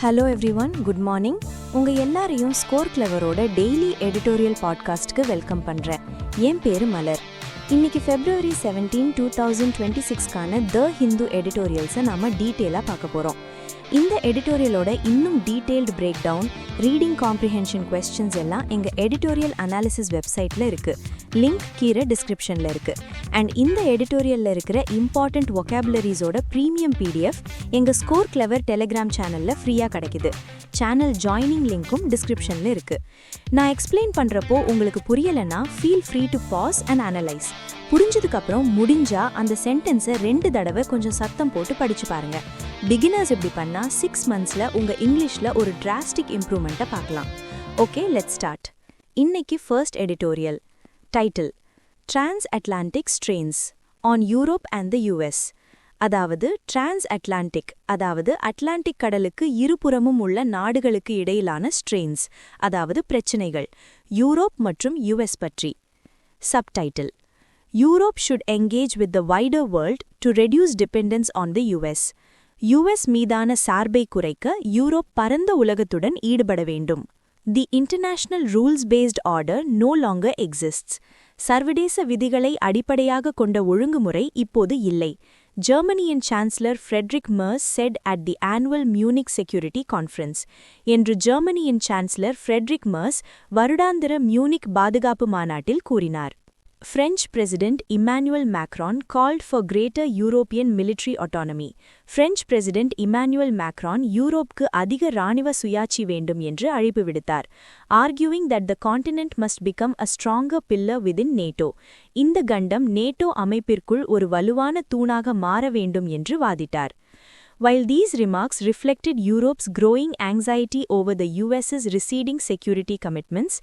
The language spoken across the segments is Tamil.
Hello everyone, good morning. உங்கள் எல்லாரையும் ஸ்கோர் கிளவரோட டெய்லி எடிட்டோரியல் பாட்காஸ்ட்டுக்கு வெல்கம் பண்ணுறேன். என் பேர் மலர். இன்னைக்கு February 17, 2026க்கான த ஹிந்து எடிட்டோரியல்ஸை நாம் டீட்டெயிலாக பார்க்க போகிறோம். இந்த எடிட்டோரியலோட இன்னும் detailed break down, reading comprehension questions எல்லாம் எங்கள் எடிட்டோரியல் அனாலிசிஸ் வெப்சைட்டில் இருக்குது. லிங்க் கீழே டிஸ்கிரிப்ஷனில் இருக்குது. அண்ட் இந்த எடிட்டோரியலில் இருக்கிற இம்பார்ட்டண்ட் வொக்காபுலரிஸோட ப்ரீமியம் PDF எங்கள் ஸ்கோர் கிளவர் டெலிகிராம் சேனலில் ஃப்ரீயாக கிடைக்குது. சேனல் ஜாயினிங் லிங்க்கும் டிஸ்கிரிப்ஷனில் இருக்குது. நான் எக்ஸ்பிளைன் பண்ணுறப்போ உங்களுக்கு புரியலைன்னா feel free to pause and analyse. புரிஞ்சதுக்கப்புறம் முடிஞ்சால் அந்த சென்டென்ஸை 2 தடவை கொஞ்சம் சத்தம் போட்டு படித்து பாருங்கள். பிகினர்ஸ் இப்படி பண்ணால் 6 monthsல உங்கள் இங்கிலீஷில் ஒரு டிராஸ்டிக் இம்ப்ரூவ்மெண்ட்டை பார்க்கலாம். Okay, let's start. இன்னைக்கு first editorial. Title: Transatlantic Strains on Europe and the US. அதாவது டிரான்ஸ்அட்லாண்டிக், அதாவது அட்லாண்டிக் கடலுக்கு இருபுறமும் உள்ள நாடுகளுக்கு இடையிலான ஸ்ட்ரெயின்ஸ், அதாவது பிரச்சினைகள், யூரோப் மற்றும் US பற்றி. Subtitle: Europe should engage with the wider world to reduce dependence on the US. US மீதான சார்பை குறைக்க யூரோப் பரந்த உலகத்துடன் ஈடுபட வேண்டும். The international rules-based order no longer exists. சர்வதேச விதிகளை அடிப்படையாக கொண்ட ஒழுங்குமுறை இப்போது இல்லை. ஜெர்மனியின் chancellor Frederick Merz said at the annual Munich Security Conference. என்று ஜெர்மனியின் சான்சலர் ஃப்ரெட்ரிக் மெர்ஸ் வருடாந்திர மியூனிக் பாதுகாப்பு மாநாட்டில் கூறினார். French President Emmanuel Macron called for greater European military autonomy. French President Emmanuel Macron யூரோப்புக்கு அதிக இராணுவ சுயாட்சி வேண்டும் என்று அழைப்பு விடுத்தார், arguing that the continent must become a stronger pillar within NATO. இந்த கண்டம் நேட்டோ அமைப்பிற்குள் ஒரு வலுவான தூணாக மாற வேண்டும் என்று வாதிட்டார். While these remarks reflected Europe's growing anxiety over the US's receding security commitments,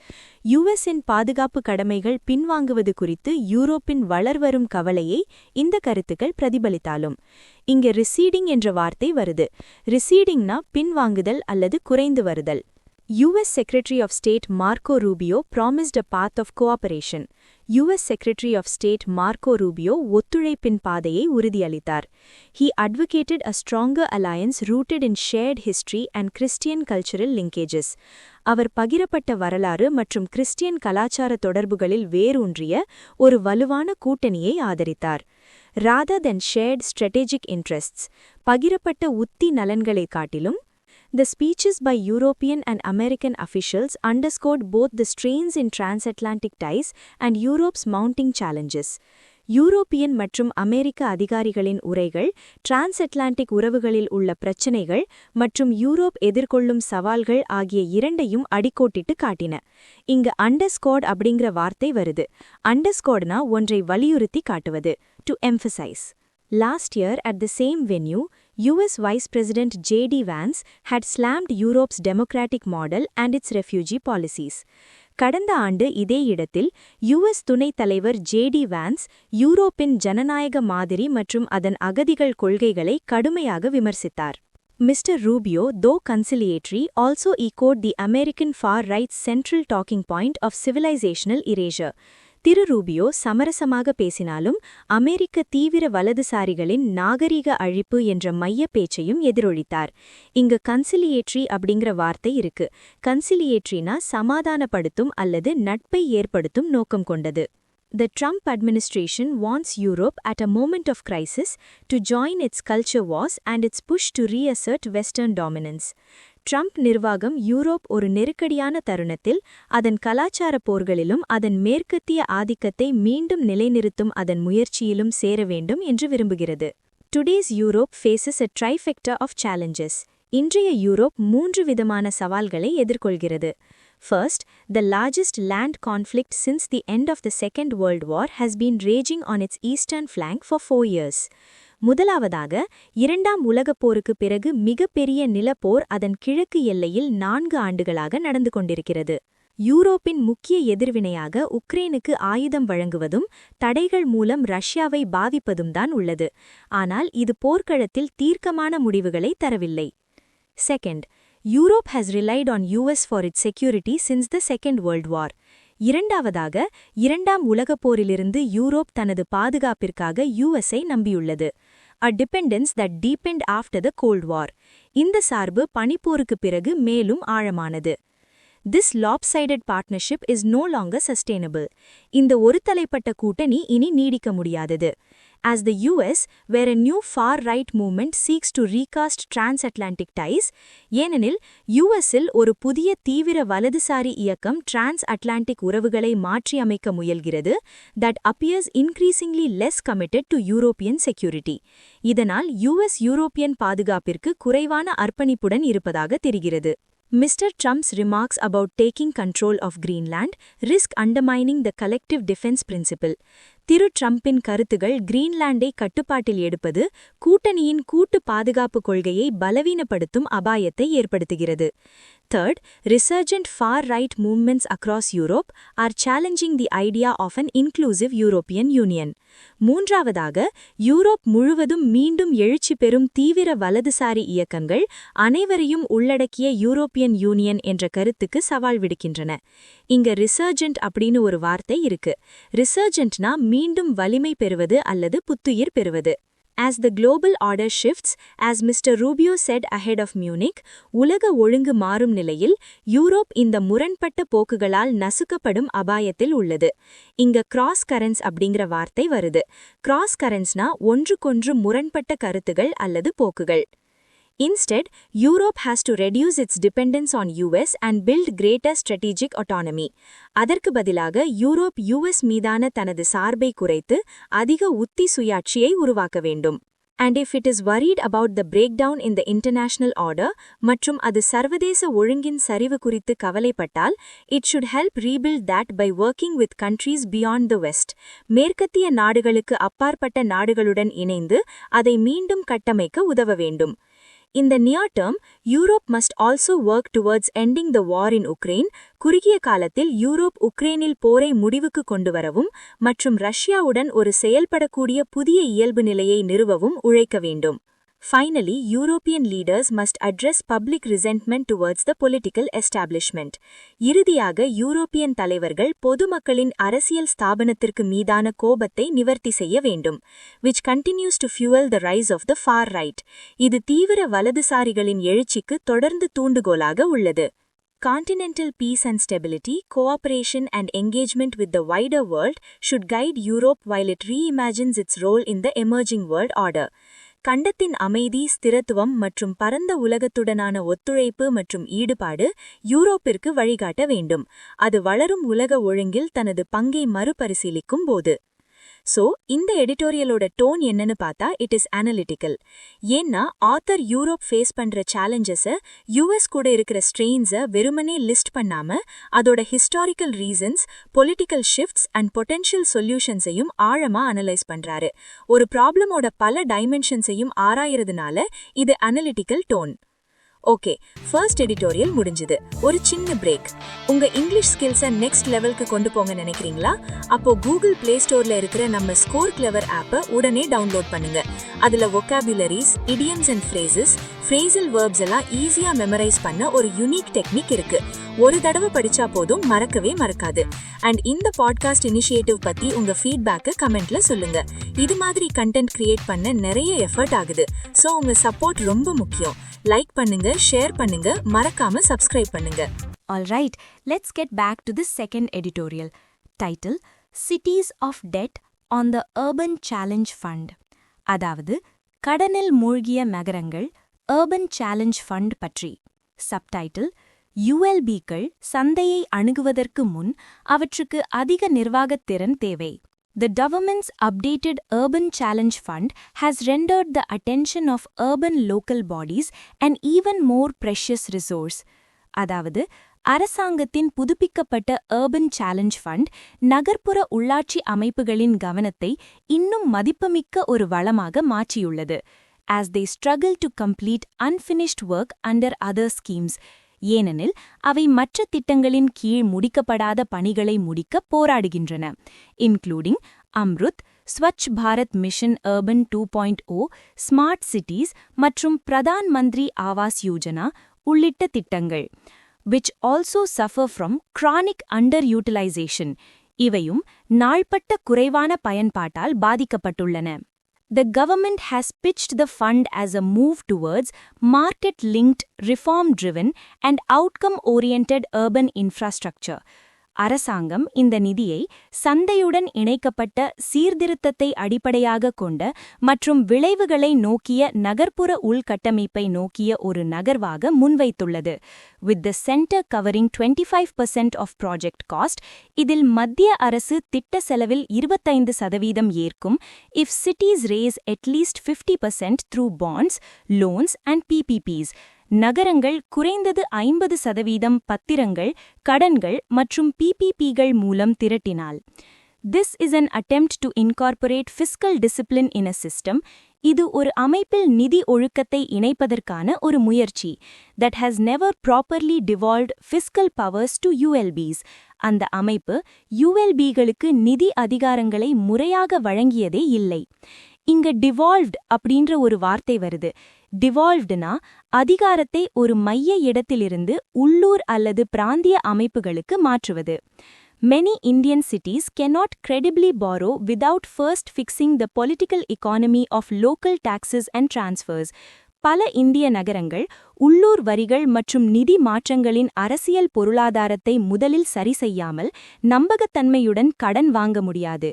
US-இன் பாதுகாப்பு கடமைகள் பின்வாங்குவது குறித்து யூரோப்பின் வளர்வரும் கவலையை இந்த கருத்துக்கள் பிரதிபலித்தாலும், இங்கே receding என்ற வார்த்தை வருது. recedingனா பின்வாங்குதல் அல்லது குறைந்து வருதல். US Secretary of State Marco Rubio promised a path of cooperation. US Secretary of State Marco Rubio ஒத்துழைப்பின் பாதையை உறுதியளித்தார். He advocated a stronger alliance rooted in shared history and Christian cultural linkages. அவர் பகிரப்பட்ட வரலாறு மற்றும் கிறிஸ்டியன் கலாச்சார தொடர்புகளில் வேரூன்றிய ஒரு வலுவான கூட்டணியை ஆதரித்தார். Rather than shared strategic interests, பகிரப்பட்ட உத்தி நலன்களை காட்டிலும், the speeches by European and American officials underscored both the strains in transatlantic ties and Europe's mounting challenges. European மற்றும் அமெரிக்க அதிகாரிகளின் உரைகள் டிரான்ஸ்அட்லாண்டிக் உறவுகளில் உள்ள பிரச்சினைகள் மற்றும் யூரோப் எதிர்கொள்ளும் சவால்கள் ஆகிய இரண்டையும் அடிக்கோட்டிட்டு காட்டின. இங்கு அண்டர்ஸ்கோர்ட் அப்படிங்கிற வார்த்தை வருது. அண்டர்ஸ்கோர்ட்னா ஒன்றை வலியுறுத்தி காட்டுவது, to emphasise. Last year, at the same venue, US Vice President J.D. Vance had slammed Europe's democratic model and its refugee policies. கடந்த ஆண்டு இதே இடத்தில் US துணைத் தலைவர் J.D. Vance யூரோப்பின் ஜனநாயக மாதிரி மற்றும் அதன் அகதிகள் கொள்கைகளை கடுமையாக விமர்சித்தார். Mr. Rubio, though conciliatory, also echoed the American far-right's central talking point of civilizational erasure. திரு ரூபியோ சமரசமாக பேசினாலும் அமெரிக்க தீவிர வலதுசாரிகளின் நாகரிக அழிப்பு என்ற மைய பேச்சையும் எதிரொலித்தார். இங்கு கன்சிலியேட்ரி அப்படிங்கிற வார்த்தை இருக்கு. கன்சிலியேட்ரினா சமாதானப்படுத்தும் அல்லது நட்பை ஏற்படுத்தும் நோக்கம் கொண்டது. The Trump administration wants Europe at a moment of crisis to join its culture wars and its push to reassert Western dominance. Trump நிர்வாகம் யூரோப் ஒரு நெருக்கடியான தருணத்தில் அதன் கலாச்சார போர்களிலும் அதன் மேற்கத்திய ஆதிக்கத்தை மீண்டும் நிலைநிறுத்தும் அதன் முயற்சியிலும் சேர வேண்டும் என்று விரும்புகிறது. Today's Europe faces a trifecta of challenges. இன்றைய யூரோப் 3 விதமான சவால்களை எதிர்கொள்கிறது. First, the largest land conflict since the end of the Second World War has been raging on its eastern flank for 4 years. முதலாவதாக, 2ஆம் உலகப் போருக்கு பிறகு மிகப்பெரிய நிலப்போர் அதன் கிழக்கு எல்லையில் 4 ஆண்டுகளாக நடந்து கொண்டிருக்கிறது. யூரோப்பின் முக்கிய எதிர்வினையாக உக்ரைனுக்கு ஆயுதம் வழங்குவதும் தடைகள் மூலம் ரஷ்யாவை பாதிப்பதும் தான் உள்ளது. ஆனால் இது போர்க்களத்தில் தீர்க்கமான முடிவுகளை தரவில்லை. Second, Europe has relied on US for its security since the Second World War. இரண்டாவதாக, 2ஆம் உலகப் போரிலிருந்து யூரோப் தனது பாதுகாப்பிற்காக USஐ நம்பியுள்ளது. a dependence that deepened after the Cold War. இந்த சார்பு பனிப்போருக்கு பிறகு மேலும் ஆழமானது. This lopsided partnership is no longer sustainable. இந்த ஒருதலைப்பட்ட கூட்டணி இனி நீடிக்க முடியாதது. As the US, where a new far-right movement seeks to recast transatlantic ties, ஏனெனில் USஇல் ஒரு புதிய தீவிர வலதுசாரி இயக்கம் transatlantic உறவுகளை மாற்றியமைக்க முயல்கிறது, that appears increasingly less committed to European security. இதனால் US-யூரோப்பியன் பாதுகாப்பிற்கு குறைவான அர்ப்பணிப்புடன் இருப்பதாக தெரிகிறது. Mr. Trump's remarks about taking control of Greenland risk undermining the collective defense principle. திரு ட்ரம்பின் கருத்துகள் கிரீன்லாண்டை கட்டுப்பாட்டில் எடுப்பது கூட்டணியின் கூட்டு பாதுகாப்பு கொள்கையை பலவீனப்படுத்தும் அபாயத்தை ஏற்படுத்துகிறது. Third, resurgent far-right movements across Europe are challenging the idea of an inclusive European Union. மூன்றாவதாக, யூரோப் முழுவதும் மீண்டும் எழுச்சி பெறும் தீவிர வலதுசாரி இயக்கங்கள் அனைவரையும் உள்ளடக்கிய யூரோப்பியன் யூனியன் என்ற கருத்துக்கு சவால் விடுக்கின்றன. இங்க ரிசர்ஜென்ட் அப்படின்னு ஒரு வார்த்தை இருக்கு. ரிசர்ஜென்ட்னா மீண்டும் வலிமை பெறுவது அல்லது புத்துயிர் பெறுவது. As the global order shifts, as Mr. Rubio said ahead of Munich, உலக ஒழுங்கு மாறும் நிலையில் யூரோப் இந்த முரண்பட்ட போக்குகளால் நசுக்கப்படும் அபாயத்தில் உள்ளது. இங்க கிராஸ் கரன்ஸ் அப்படிங்கிற வார்த்தை வருது. கிராஸ் கரன்ஸ்னா ஒன்றுக்கொன்று முரண்பட்ட கருத்துகள் அல்லது போக்குகள். Instead, Europe has to reduce its dependence on US and build greater strategic autonomy. அதற்கு பதிலாக யூரோப் US மீதான தனது சார்பை குறைத்து அதிக உத்தி சுயாட்சியை உருவாக்க வேண்டும். And if it is worried about the breakdown in the international order மற்றும் அது சர்வதேச ஒழுங்கின் சரிவு குறித்து கவலைப்பட்டால், it should help rebuild that by working with countries beyond the West. மேற்கத்திய நாடுகளுக்கு அப்பாற்பட்ட நாடுகளுடன் இணைந்து அதை மீண்டும் கட்டமைக்க உதவ வேண்டும். In the near term, Europe must also work towards ending the war in Ukraine. குறுகிய காலத்தில் யூரோப் உக்ரைனில் போரை முடிவுக்கு கொண்டுவரவும் மற்றும் ரஷ்யாவுடன் ஒரு செயல்படக்கூடிய புதிய இயல்பு நிலையை நிறுவவும் உழைக்க வேண்டும். Finally, European leaders must address public resentment towards the political establishment. இறுதியாக யூரோப்பியன் தலைவர்கள் பொதுமக்களின் அரசியல் ஸ்தாபனத்திற்கு மீதான கோபத்தை நிவர்த்தி செய்ய வேண்டும். Which continues to fuel the rise of the far right. இது தீவிர வலதுசாரிகளின் எழுச்சிக்கு தொடர்ந்து தூண்டுகோலாக உள்ளது. Continental peace and stability, cooperation and engagement with the wider world should guide Europe while it reimagines its role in the emerging world order. கண்டத்தின் அமைதி, ஸ்திரத்துவம் மற்றும் பரந்த உலகத்துடனான ஒத்துழைப்பு மற்றும் ஈடுபாடு யூரோப்பிற்கு வழிகாட்ட வேண்டும். அது வளரும் உலக ஒழுங்கில் தனது பங்கை மறுபரிசீலிக்கும் போது. சோ இந்த எடிட்டோரியலோட டோன் என்னன்னு பார்த்தா இட் இஸ் அனலிட்டிக்கல். ஏன்னா ஆத்தர் யூரோப் ஃபேஸ் பண்ற சேலஞ்சஸை யூஎஸ் கூட இருக்கிற ஸ்ட்ரெயின்ஸை வெறுமனே லிஸ்ட் பண்ணாம அதோட historical reasons, political shifts and potential சொல்யூஷன்ஸையும் ஆழமா அனலைஸ் பண்றாரு. ஒரு ப்ராப்ளமோட பல டைமென்ஷன்ஸையும் ஆராயறதுனால இது analytical tone. Okay, first editorial முடிஞ்சது. ஒரு சின்ன பிரேக். உங்க இங்கிலீஷ் ஸ்கில்ஸை நெக்ஸ்ட் லெவலுக்கு கொண்டு போங்க நினைக்கிறீங்களா? அப்போ கூகுள் பிளே ஸ்டோர்ல இருக்கிற நம்ம ஸ்கோர் கிளவர் ஆப்பை உடனே டவுன்லோட் பண்ணுங்க. அதுல vocabularies, idioms and phrases, phrasal verbs எல்லாம் ஈஸியா மெமரைஸ் பண்ண ஒரு யூனிக் டெக்னிக் இருக்கு. ஒரு தடவை படிச்சா போதும், மறக்கவே மறக்காது. அண்ட் இந்த பாட்காஸ்ட் இனிஷியேட்டிவ் பத்தி உங்க ஃபீட்பேக்கை கமெண்ட்ல சொல்லுங்க. இது மாதிரி கண்டென்ட் கிரியேட் பண்ண நிறைய எஃபர்ட் ஆகுது. சோ உங்க சப்போர்ட் ரொம்ப முக்கியம். லைக் பண்ணுங்க, ஷேர் பண்ணுங்க, மறக்காம சப்ஸ்கிரைப் பண்ணுங்க. Alright, let's get back to the second editorial. Title: Cities of Debt on the Urban Challenge Fund. அதாவது கடனில் மூழ்கிய நகரங்கள் Urban Challenge Fund பற்றி. Subtitle: ULBக்கள் சந்தையை அணுகுவதற்கு முன் அவற்றுக்கு அதிக நிர்வாகத் திறன் தேவை. The government's updated Urban Challenge Fund has rendered the attention of urban local bodies an even more precious resource. அதாவது அரசாங்கத்தின் புதுப்பிக்கப்பட்ட Urban Challenge Fund நகர்ப்புற உள்ளாட்சி அமைப்புகளின் கவனத்தை இன்னும் மதிப்புமிக்க ஒரு வளமாக மாற்றியுள்ளது. As they struggle to complete unfinished work under other schemes. ஏனெனில் அவை மற்ற திட்டங்களின் கீழ் முடிக்கப்படாத பணிகளை முடிக்க போராடுகின்றன, including AMRUT, Swachh Bharat mission urban 2.0, smart cities மற்றும் பிரதான் மந்திரி ஆவாஸ் யோஜனா உள்ளிட்ட திட்டங்கள். which also suffer from chronic underutilization. இவையும் நாள்பட்ட குறைவான பயன்பாட்டால் பாதிக்கப்பட்டுள்ளன. The government has pitched the fund as a move towards market-linked, reform-driven and outcome-oriented urban infrastructure. அரசாங்கம் இந்த நிதியை சந்தையுடன் இணைக்கப்பட்ட சீர்திருத்தத்தை அடிப்படையாக கொண்ட மற்றும் விளைவுகளை நோக்கிய நகர்ப்புற உள்கட்டமைப்பை நோக்கிய ஒரு நகர்வாக முன்வைத்துள்ளது. With the center covering 25% of project cost, இதில் மத்திய அரசு திட்ட செலவில் 25% ஏற்கும் if cities raise at least 50% through bonds, loans and PPPs. நகரங்கள் குறைந்தது 50% பத்திரங்கள், கடன்கள் மற்றும் PPPகள் மூலம் திரட்டினால். This is an attempt to incorporate fiscal discipline in a system. இது ஒரு அமைப்பில் நிதி ஒழுக்கத்தை இணைப்பதற்கான ஒரு முயற்சி. That has never properly devolved fiscal powers to ULBs. அந்த அமைப்பு ULBகளுக்கு நிதி அதிகாரங்களை முறையாக வழங்கியதே இல்லை. இங்க டிவால்வ்ட் அப்படின்ற ஒரு வார்த்தை வருது. டிவால்வ்டுனா அதிகாரத்தை ஒரு மைய இடத்திலிருந்து உள்ளூர் அல்லது பிராந்திய அமைப்புகளுக்கு மாற்றுவது. Many Indian cities cannot credibly borrow without first fixing the political economy of local taxes and transfers. பல இந்திய நகரங்கள் உள்ளூர் வரிகள் மற்றும் நிதி மாற்றங்களின் அரசியல் பொருளாதாரத்தை முதலில் சரிசெய்யாமல் நம்பகத்தன்மையுடன் கடன் வாங்க முடியாது,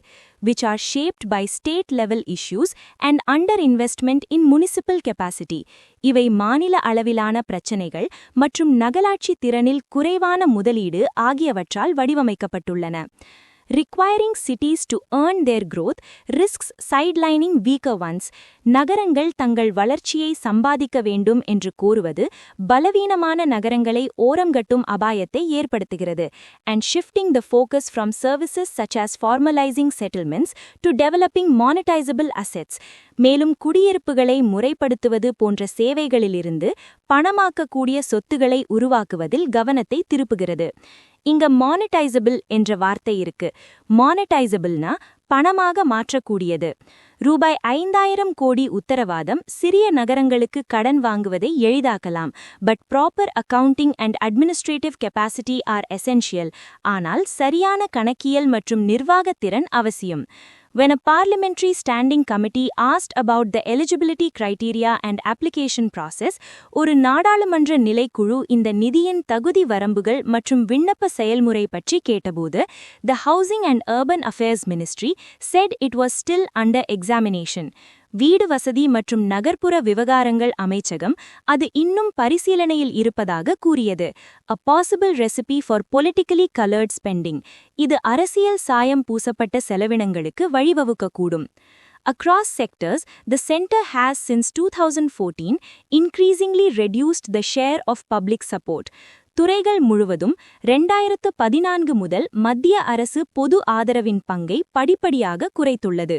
which are shaped by state-level issues and under-investment in municipal capacity. இவை மாநில அளவிலான பிரச்சினைகள் மற்றும் நகராட்சி திறனில் குறைவான முதலீடு ஆகியவற்றால் வடிவமைக்கப்பட்டுள்ளன. Requiring cities to earn their growth risks sidelining weaker ones. நகரங்கள் தங்கள் வளர்ச்சியை சம்பாதிக்க வேண்டும் என்று கோருவது பலவீனமான நகரங்களை ஓரங்கட்டும் அபாயத்தை ஏற்படுத்துகிறது. And shifting the focus from services such as formalizing settlements to developing monetizable assets. மேலும் குடியிருப்புகளை முறைப்படுத்துவது போன்ற சேவைகளிலிருந்து பணமாக்கக்கூடிய சொத்துக்களை உருவாக்குவதில் கவனத்தை திருப்புகிறது. இங்க மானிட்டைசபிள் என்ற வார்த்தை இருக்கு. மானிட்டைசபிள்னா பணமாக மாற்றக்கூடியது. ரூபாய் 5000 கோடி உத்தரவாதம் சிறிய நகரங்களுக்கு கடன் வாங்குவதை எளிதாக்கலாம். But proper accounting and administrative capacity are essential. ஆனால் சரியான கணக்கியல் மற்றும் நிர்வாகத்திறன் அவசியம். When a parliamentary standing committee asked about the eligibility criteria and application process, ஒரு நாடாளுமன்ற நிலைக்குழு இந்த நிதியின் தகுதி வரம்புகள் மற்றும் விண்ணப்ப செயல்முறை பற்றி கேட்டபோது, the Housing and Urban Affairs Ministry said it was still under examination. வீடு வசதி மற்றும் நகர்ப்புற விவகாரங்கள் அமைச்சகம் அது இன்னும் பரிசீலனையில் இருப்பதாக கூறியது. A possible recipe for politically colored spending. இது அரசியல் சாயம் பூசப்பட்ட செலவினங்களுக்கு வழிவகுக்கக்கூடும். Across sectors, the center has since 2014 increasingly reduced the share of public support. துறைகள் முழுவதும் 2014 முதல் மத்திய அரசு பொது ஆதரவின் பங்கை படிப்படியாக குறைத்துள்ளது.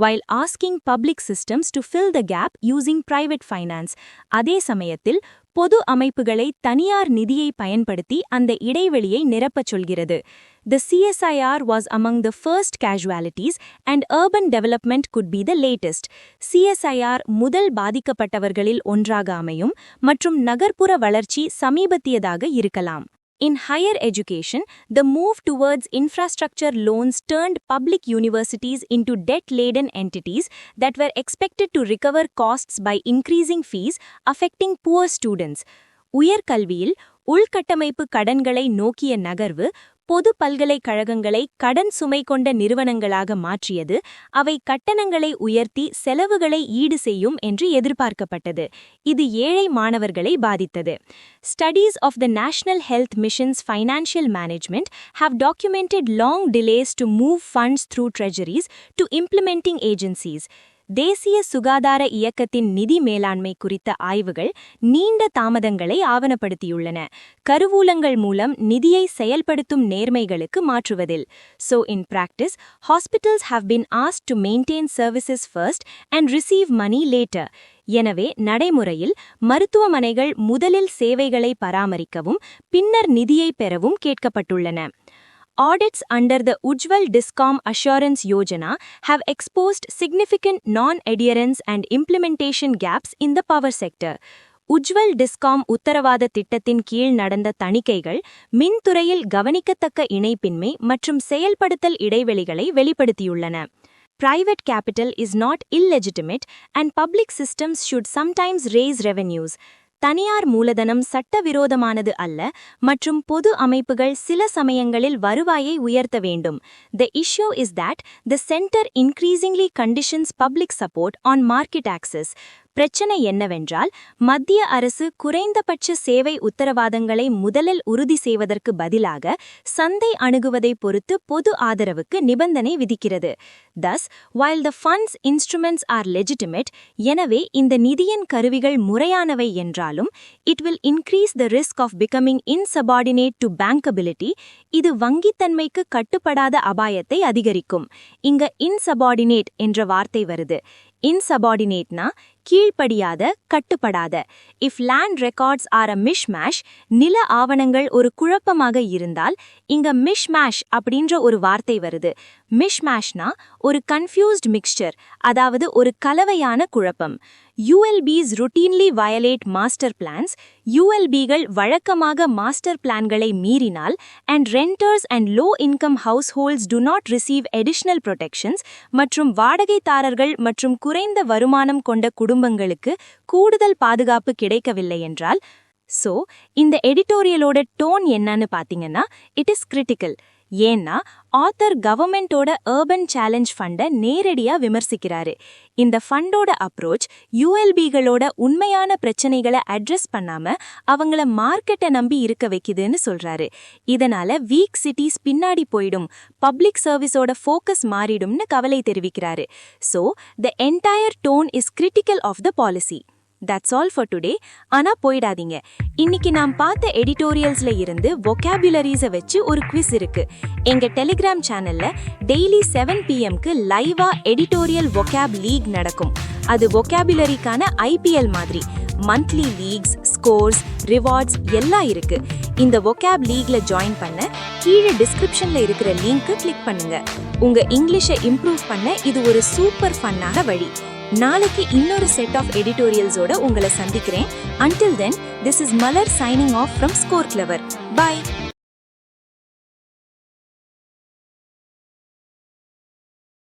While asking public systems to fill the gap using private finance. அதே சமயத்தில் பொது அமைப்புகளை தனியார் நிதியை பயன்படுத்தி அந்த இடைவெளியை நிரப்பச் சொல்கிறது. The CSIR was among the first casualties and urban development could be the latest. CSIR முதல் பாதிக்கப்பட்டவர்களில் ஒன்றாக அமையும் மற்றும் நகர்ப்புற வளர்ச்சி சமீபத்தியதாக இருக்கலாம். In higher education, the move towards infrastructure loans turned public universities into debt-laden entities that were expected to recover costs by increasing fees, affecting poor students. உயர்கல்வியில் உள்கட்டமைப்பு கடன்களை நோக்கிய நகர்வு பொது பல்கலைக்கழகங்களை கடன் சுமை கொண்ட நிறுவனங்களாக மாற்றியது. அவை கட்டணங்களை உயர்த்தி செலவுகளை ஈடு செய்யும் என்று எதிர்பார்க்கப்பட்டது. இது ஏழை மாணவர்களை பாதித்தது. Studies of the National Health Mission's financial management have documented long delays to move funds through treasuries to implementing agencies. தேசிய சுகாதார இயக்கத்தின் நிதி மேலாண்மை குறித்த ஆய்வுகள் நீண்ட தாமதங்களை ஆவணப்படுத்தியுள்ளன. கருவூலங்கள் மூலம் நிதியை செயல்படுத்தும் நேர்மைகளுக்கு மாற்றுவதில். So in practice, hospitals have been asked to maintain services first and receive money later. எனவே நடைமுறையில் மருத்துவமனைகள் முதலில் சேவைகளை பராமரிக்கவும் பின்னர் நிதியை பெறவும் கேட்கப்பட்டுள்ளன. Audits under the Ujjwal Discom Assurance Yojana have exposed significant non-adherence and implementation gaps in the power sector. Ujjwal Discom உத்தரவாத திட்டத்தின் கீழ் நடந்த தணிக்கைகள் மின்துறையில் கவனிக்கத்தக்க இணைப்பின்மை மற்றும் செயல்படுத்தல் இடைவெளிகளை வெளிப்படுத்தியுள்ளன. Private capital is not illegitimate and public systems should sometimes raise revenues. தனியார் மூலதனம் சட்டவிரோதமானது அல்ல மற்றும் பொது அமைப்புகள் சில சமயங்களில் வருவாயை உயர்த்த வேண்டும். The issue is that the center increasingly conditions public support on market access. பிரச்சனை என்னவென்றால் மத்திய அரசு குறைந்தபட்ச சேவை உத்தரவாதங்களை முதலில் உறுதி செய்வதற்கு பதிலாக சந்தை அணுகுவதை பொறுத்து பொது ஆதரவுக்கு நிபந்தனை விதிக்கிறது. Thus, while the funds instruments are legitimate, எனவே இந்த நிதியின் கருவிகள் முறையானவை என்றாலும் it will increase the risk of becoming insubordinate to bankability. இது வங்கித்தன்மைக்கு கட்டுப்படாத அபாயத்தை அதிகரிக்கும். இங்க insubordinate என்ற வார்த்தை வருது. Insubordinateனா கீழ்ப்படியாத கட்டுப்படாத. If land records are a mishmash, நில ஆவணங்கள் ஒரு குழப்பமாக இருந்தால் இங்க mishmash அப்படின்ற ஒரு வார்த்தை வருது. Mishmashனா ஒரு confused mixture, அதாவது ஒரு கலவையான குழப்பம். ULBs routinely violate master plans. ULBகள் வழக்கமாக மாஸ்டர் பிளான்களை மீறினால் and renters and low-income households do not receive additional protections மற்றும் வாடகைதாரர்கள் மற்றும் குறைந்த வருமானம் கொண்ட குடும்பங்களுக்கு கூடுதல் பாதுகாப்பு கிடைக்கவில்லை என்றால் சோ இந்த எடிட்டோரியலோட டோன் என்னன்னு பாத்தீங்கன்னா இட் இஸ் கிரிட்டிக்கல். ஏன்னா ஆத்தர் கவர்மெண்டோட அர்பன் சேலஞ்ச் ஃபண்டை நேரடியா விமர்சிக்கிறாரு. இந்த ஃபண்டோட அப்ரோச் ULBகளோட உண்மையான பிரச்சனைகளை அட்ரஸ் பண்ணாம அவங்கள மார்க்கெட்டை நம்பி இருக்க வைக்குதுன்னு சொல்றாரு. இதனால வீக் சிட்டிஸ் பின்னாடி போயிடும், பப்ளிக் சர்வீஸோட ஃபோக்கஸ் மாறிடும்னு கவலை தெரிவிக்கிறாரு. So the entire tone is critical of the policy. That's all for today. ஆனா போயிடாதீங்க. இன்னைக்கு நாம் பார்த்த எடிட்டோரியல்ஸ்ல இருந்து vocabularies-ஐ வச்சு ஒரு குவிஸ் இருக்கு. எங்க டெலிகிராம் சேனல்ல டெய்லி 7 PM-க்கு லைவா எடிட்டோரியல் vocab லீக் நடக்கும். அது vocabulary-க்கான IPL மாதிரி. மந்த்லி லீக்ஸ், ஸ்கோர்ஸ், ரிவார்ட்ஸ் எல்லாம் இருக்கு. இந்த vocab லீக்ல ஜாயின் பண்ண கீழே டிஸ்கிரிப்ஷன்ல இருக்கிற லிங்க் கிளிக் பண்ணுங்க. உங்க இங்கிலீஷை இம்ப்ரூவ் பண்ண இது ஒரு சூப்பர் ஃபன்னான வழி. நாளைக்கு இன்னொரு செட் ஆஃப் எடிட்டோரியல்ஸோட உங்களை சந்திக்கிறேன். Until then, this is Malar signing off from Score Clever. Bye.